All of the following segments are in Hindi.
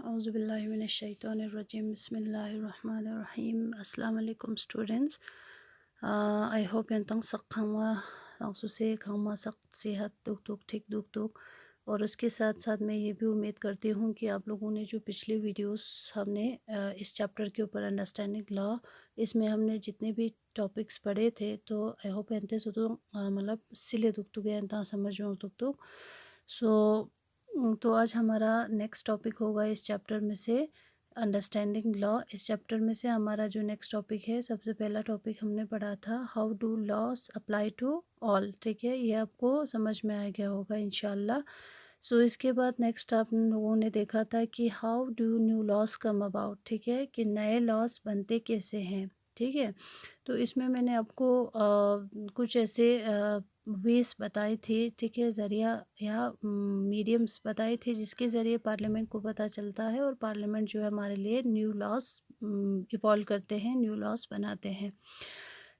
औज़ुबिल्लाहिमिनश्शैतानिर्रजीम बिस्मिल्लाहिर्रहमानिर्रहीम अस्सलाम वालेकुम students. I hope yantang sak khangwa langsu से खंगमा सक सेहत दुख दुख ठीक दुख दुख. और उसके साथ साथ मैं ये भी उम्मीद करती हूँ कि आप लोगों ने जो पिछली वीडियोस हमने इस चैप्टर के ऊपर अंडरस्टैंडिंग लॉ, इसमें हमने जितने भी टॉपिक्स पढ़े थे तो आई होप एंते सो तो मतलब सिले दुख दुख एंता समझ में दुख दुख. सो तो आज हमारा नेक्स्ट टॉपिक होगा इस चैप्टर में से अंडरस्टैंडिंग लॉ. इस चैप्टर में से हमारा जो नेक्स्ट टॉपिक है, सबसे पहला टॉपिक हमने पढ़ा था how do laws apply to all. ठीक है, ये आपको समझ में आ गया होगा इंशाल्लाह. सो इसके बाद नेक्स्ट आप लोगों ने देखा था कि how do new laws come about. ठीक है, कि नए लॉस बनते कैसे हैं. ठीक है, तो इसमें मैंने आपको कुछ ऐसे वेस बताए थे. ठीक है, ज़रिया या मीडियम्स बताए थे जिसके ज़रिए पार्लियामेंट को पता चलता है और पार्लियामेंट जो है हमारे लिए न्यू लॉस इवॉल्व करते हैं, न्यू लॉस बनाते हैं.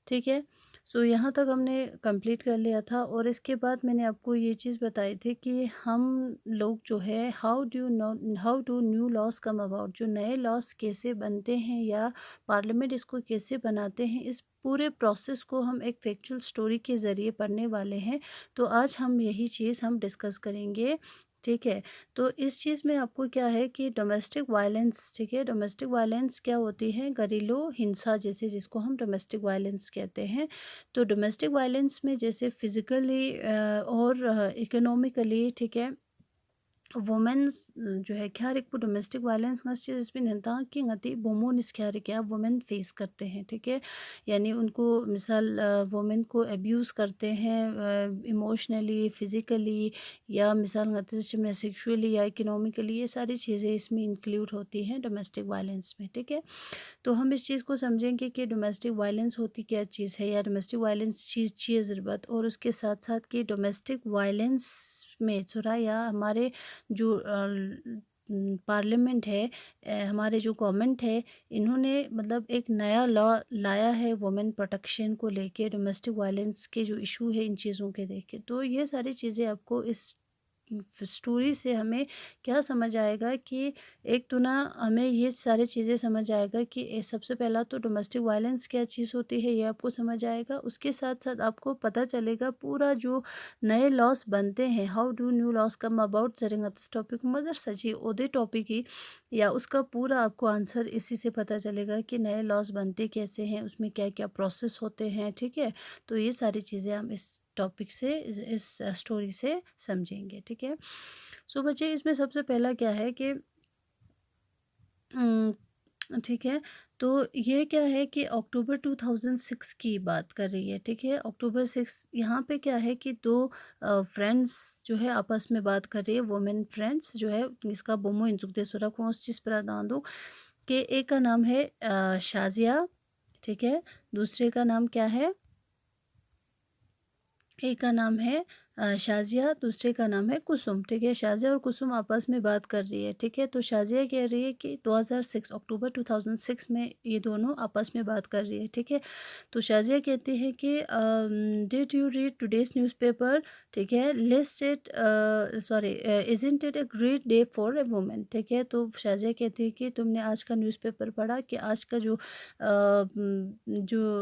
ठीक है, सो यहाँ तक हमने कंप्लीट कर लिया था. और इसके बाद मैंने आपको ये चीज़ बताई थी कि हम लोग जो है how do new laws come about, जो नए लॉस कैसे बनते हैं या पार्लियामेंट इसको कैसे बनाते हैं, इस पूरे प्रोसेस को हम एक फैक्चुअल स्टोरी के ज़रिए पढ़ने वाले हैं. तो आज हम यही चीज़ हम डिस्कस करेंगे. ठीक है, तो इस चीज़ में आपको क्या है कि डोमेस्टिक वायलेंस. ठीक है, डोमेस्टिक वायलेंस क्या होती है, घरेलू हिंसा जैसे, जिसको हम डोमेस्टिक वायलेंस कहते हैं. तो डोमेस्टिक वायलेंस में जैसे फिज़िकली और इकोनॉमिकली, ठीक है, वुमेन्स जो है ख्यारिक डोमेस्टिक वायलेंस चीज़ भी नता कि ngati बोमोन इस ख्यारिक या वुमेन फेस करते हैं. ठीक है, यानी उनको मिसाल वुमेन को अब्यूज़ करते हैं इमोशनली, फ़िज़िकली, या मिसाल ngati में सेक्सुअली या इकोनॉमिकली. ये सारी चीज़ें इसमें इंक्लूड होती हैं डोमेस्टिक वायलेंस में. ठीक है, तो हम इस चीज़ को समझेंगे कि डोमेस्टिक वायलेंस होती क्या चीज़ है, या डोमेस्टिक वायलेंस चीज़ चाहिए ज़रूरत. और उसके साथ साथ कि डोमेस्टिक वायलेंस में थोड़ा या हमारे जो पार्लियामेंट है, हमारे जो गवर्नमेंट है, इन्होंने मतलब एक नया लॉ लाया है वुमेन प्रोटेक्शन को लेके, डोमेस्टिक वायलेंस के जो इशू है इन चीज़ों के देख के. तो ये सारी चीज़ें आपको इस स्टोरी से हमें क्या समझ आएगा कि एक तो ना हमें ये सारी चीज़ें समझ आएगा कि सबसे पहला तो डोमेस्टिक वायलेंस क्या चीज़ होती है, ये आपको समझ आएगा. उसके साथ साथ आपको पता चलेगा पूरा जो नए लॉस बनते हैं, how do new laws come about जरेंगे इस टॉपिक मज़र सची ओदे टॉपिक ही, या उसका पूरा आपको आंसर इसी से पता चलेगा कि नए लॉस बनते कैसे हैं, उसमें क्या क्या प्रोसेस होते हैं. ठीक है, तो ये सारी चीज़ें हम इस टॉपिक से इस स्टोरी से समझेंगे. ठीक है, सो बच्चे इसमें सबसे पहला क्या है कि ठीक है, तो ये क्या है कि अक्टूबर 2006 की बात कर रही है. ठीक है, अक्टूबर 6 यहाँ पे क्या है कि दो फ्रेंड्स जो है आपस में बात कर रही है, वुमेन फ्रेंड्स जो है, इसका बोमो इंजुक दे सुरा को उस चीज़ पर दान कि एक का नाम है शाजिया. ठीक है, दूसरे का नाम क्या है, एक का नाम है शाज़िया, दूसरे का नाम है कुसुम. ठीक है, शाज़िया और कुसुम आपस में बात कर रही है. ठीक है, तो शाज़िया कह रही है कि 2006 अक्टूबर 2006 में ये दोनों आपस में बात कर रही है. ठीक है, तो शाज़िया कहती है कि did you read today's newspaper. ठीक है, listed sorry isn't it a great day for a women. ठीक है, तो शाज़िया कहती है कि तुमने आज का न्यूज़पेपर पढ़ा कि आज का जो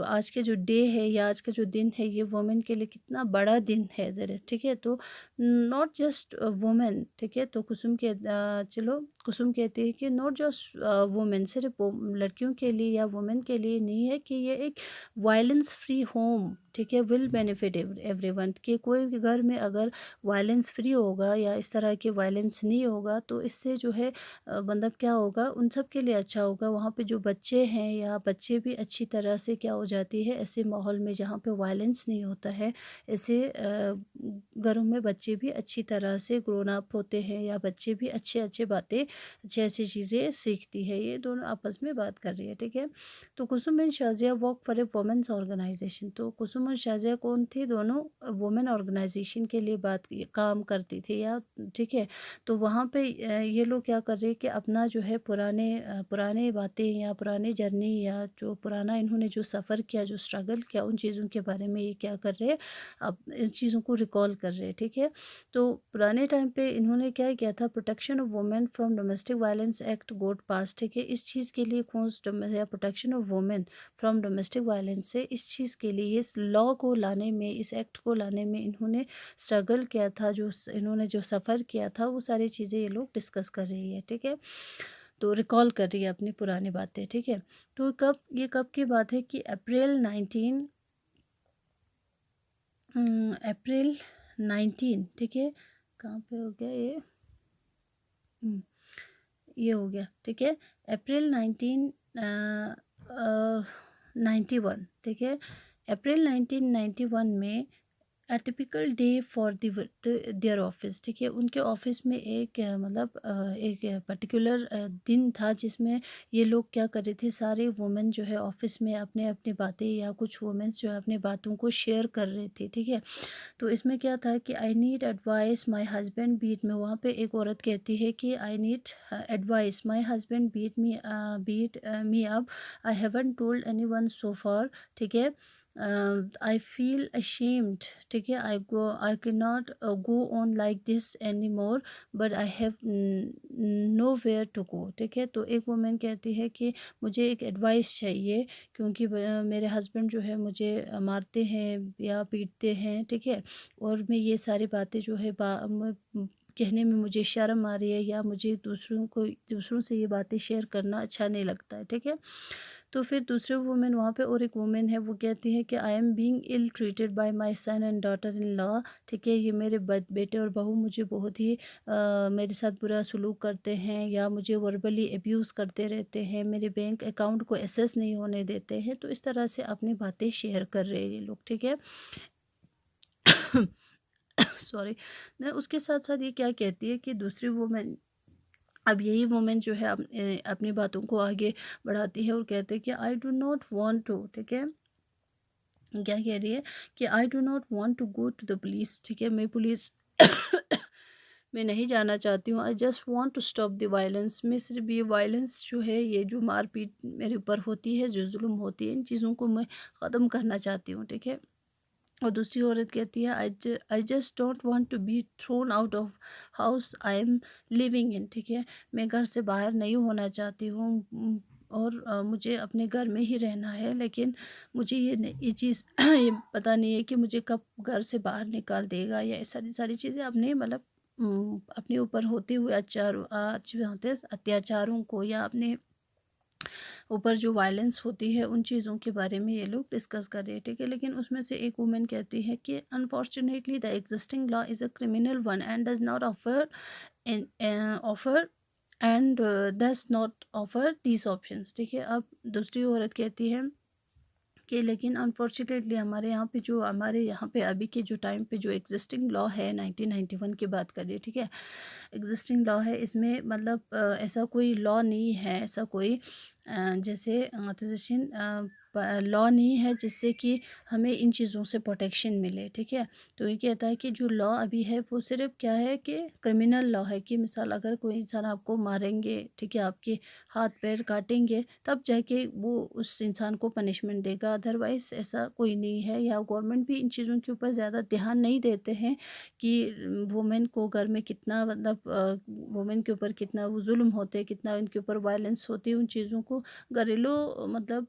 आज के जो डे है या आज का जो दिन है, ये वुमेन के लिए कितना बड़ा दिन है ज़रा. ठीक है, तो नॉट जस्ट वुमेन. ठीक है, तो चलो कुसुम कहती है कि नॉट जस्ट वुमेन, सिर्फ लड़कियों के लिए या वुमेन के लिए नहीं है, कि ये एक वायलेंस फ्री होम. ठीक है, विल बेनिफिट एवरीवन, कि कोई भी घर में अगर वायलेंस फ्री होगा या इस तरह के वायलेंस नहीं होगा तो इससे जो है मतलब क्या होगा, उन सब के लिए अच्छा होगा. वहाँ पे जो बच्चे हैं या बच्चे भी अच्छी तरह से क्या हो जाती है, ऐसे माहौल में जहाँ पे वायलेंस नहीं होता है, ऐसे घरों में बच्चे भी अच्छी तरह से ग्रोन अप होते हैं, या बच्चे भी अच्छे अच्छे बातें, अच्छी अच्छी चीज़ें सीखती है. ये दोनों आपस में बात कर रही है. ठीक है, तो Kusum and Shazia work for a women's organization. तो कुसुम और शाजिया कौन थी, दोनों वुमेन ऑर्गेनाइजेशन के लिए काम करती थी या. ठीक है, तो वहाँ पे ये लोग क्या कर रहे हैं कि अपना जो है पुराने बातें या पुराने जर्नी या जो पुराना इन्होंने जो सफ़र किया, जो स्ट्रगल किया, उन चीज़ों के बारे में ये क्या कर रहे हैं, अब इन चीज़ों को रिकॉल रिकॉल कर रहे हैं, ठीक है। तो पुराने टाइम पे इन्होंने क्या किया था, protection of women from domestic violence act got pass, ठीक है। इस चीज़ के लिए कौन या protection of women from domestic violence से, इस चीज़ के लिए, इस लॉ को लाने में, इस एक्ट को लाने में इन्होंने स्ट्रगल किया था, जो इन्होंने जो सफ़र किया था, वो सारी चीज़ें ये लोग डिस्कस कर रही है, ठीक है। तो रिकॉल कर रही है अपनी पुरानी बातें, ठीक है। तो कब की बात है कि अप्रैल 19, ठीक है। कहाँ पे हो गया ये, ये हो गया, ठीक है। अप्रैल 1991, ठीक है। अप्रैल 1991 में a typical day for their office, ठीक है। उनके ऑफिस में एक मतलब एक पर्टिकुलर दिन था जिसमें ये लोग क्या कर रहे थे, सारे वुमेन जो है ऑफिस में अपने अपनी बातें, या कुछ वुमेन्स जो है अपनी बातों को शेयर कर रहे थे, ठीक है। तो इसमें क्या था कि I need advice my husband beat me, वहाँ पे एक औरत कहती है कि I need advice my husband beat me up, I haven't told anyone so far, ठीक है। आई फील अशेम्ड, ठीक है। I can not go on like this any more, but I have nowhere to go, ठीक है। तो एक वुमेन कहती है कि मुझे एक एडवाइस चाहिए, क्योंकि मेरे हस्बैंड जो है मुझे मारते हैं या पीटते हैं, ठीक है। और मैं ये सारी बातें जो है कहने में मुझे शर्म आ रही है, या मुझे दूसरों से ये बातें शेयर करना अच्छा नहीं लगता है, ठीक है। तो फिर दूसरे वुमेन वहाँ पे, और एक वुमेन है वो कहती है कि I am being ill treated by my son and daughter in law, ठीक है। ये मेरे बेटे और बहू मुझे बहुत ही मेरे साथ बुरा सलूक करते हैं, या मुझे वर्बली अब्यूज़ करते रहते हैं, मेरे बैंक अकाउंट को एक्सेस नहीं होने देते हैं। तो इस तरह से अपनी बातें शेयर कर रहे हैं ये लोग, ठीक है। सॉरी। न उसके साथ साथ ये क्या कहती है कि दूसरी वुमेन, अब यही वुमेन जो है अपनी बातों को आगे बढ़ाती है और कहते हैं कि I do not want to, ठीक है। क्या कह रही है कि I do not want to go to the police, ठीक है। मैं पुलिस मैं नहीं जाना चाहती हूँ। I just want to stop the violence, मैं सिर्फ ये वायलेंस जो है, ये जो मारपीट मेरे ऊपर होती है, जो जुल्म होती है, इन चीज़ों को मैं ख़त्म करना चाहती हूँ, ठीक है। और दूसरी औरत कहती है I just don't want to be thrown out of house I am living in, ठीक है। मैं घर से बाहर नहीं होना चाहती हूँ, और मुझे अपने घर में ही रहना है, लेकिन मुझे ये चीज़ ये पता नहीं है कि मुझे कब घर से बाहर निकाल देगा, या ये सारी सारी चीज़ें अपने मतलब अपने ऊपर होते हुए अत्याचारों को, या अपने ऊपर जो वायलेंस होती है, उन चीज़ों के बारे में ये लोग डिस्कस कर रहे हैं, ठीक है। लेकिन उसमें से एक वुमेन कहती है कि unfortunately the existing law is a criminal one and does not offer and does not offer these options, ठीक है। अब दूसरी औरत कहती है कि लेकिन अनफॉर्चुनेटली हमारे यहाँ पे अभी के जो टाइम पे जो एग्जिस्टिंग लॉ है, 1991 की बात करिए, ठीक है। एग्जिस्टिंग लॉ है, इसमें मतलब ऐसा कोई लॉ नहीं है, ऐसा कोई जैसे लॉ नहीं है जिससे कि हमें इन चीज़ों से प्रोटेक्शन मिले, ठीक है। तो ये कहता है कि जो लॉ अभी है वो सिर्फ क्या है कि क्रिमिनल लॉ है, कि मिसाल अगर कोई इंसान आपको मारेंगे, ठीक है, आपके हाथ पैर काटेंगे, तब जाके वो उस इंसान को पनिशमेंट देगा, अदरवाइज़ ऐसा कोई नहीं है। या गवर्नमेंट भी इन चीज़ों के ऊपर ज़्यादा ध्यान नहीं देते हैं कि वुमेन को घर में कितना मतलब वुमेन के ऊपर कितना वो जुल्म होते हैं, कितना उनके ऊपर वायलेंस होती है, उन चीज़ों को घरेलू मतलब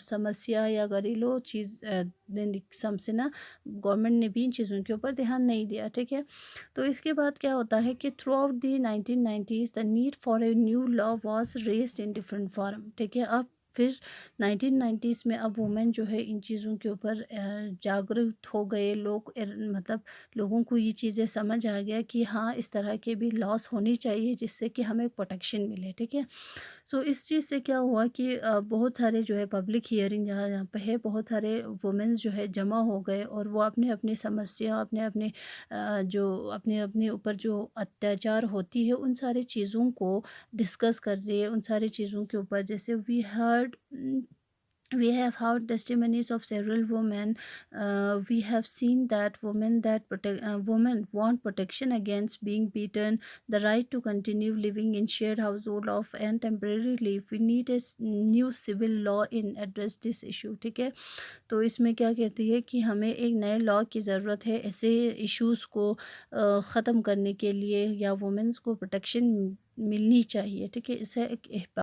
समस्या या घरेलू चीज़ से ना गवर्नमेंट ने भी इन चीज़ों के ऊपर ध्यान नहीं दिया, ठीक है। तो इसके बाद क्या होता है कि through out the 1990s the need for a new law was raised in different form, ठीक है। अब फिर 1990s में अब वुमेन जो है इन चीज़ों के ऊपर जागरूक हो गए लोग, मतलब लोगों को ये चीज़ें समझ आ गया कि हाँ, इस तरह के भी लॉस होनी चाहिए जिससे कि हमें प्रोटेक्शन मिले, ठीक है। सो इस चीज़ से क्या हुआ कि बहुत सारे जो है पब्लिक हियरिंग जहाँ जहाँ पे है, बहुत सारे वुमेन्स जो है जमा हो गए, और वो अपने अपने समस्या, अपने अपने जो अपने अपने ऊपर जो अत्याचार होती है, उन सारी चीज़ों को डिस्कस कर रही है, उन सारी चीज़ों के ऊपर। जैसे we heard we have heard testimonies of several women. We have seen that women want protection against being beaten, the right to continue living in shared household of and temporary leave. We need a new civil law in address this issue. ठीक है, तो इसमें क्या कहती है कि हमें एक नए लॉ की ज़रूरत है ऐसे इश्यूज़ को ख़त्म करने के लिए, या वुमेंस को प्रोटेक्शन मिलनी चाहिए। ठीक है, इसे एक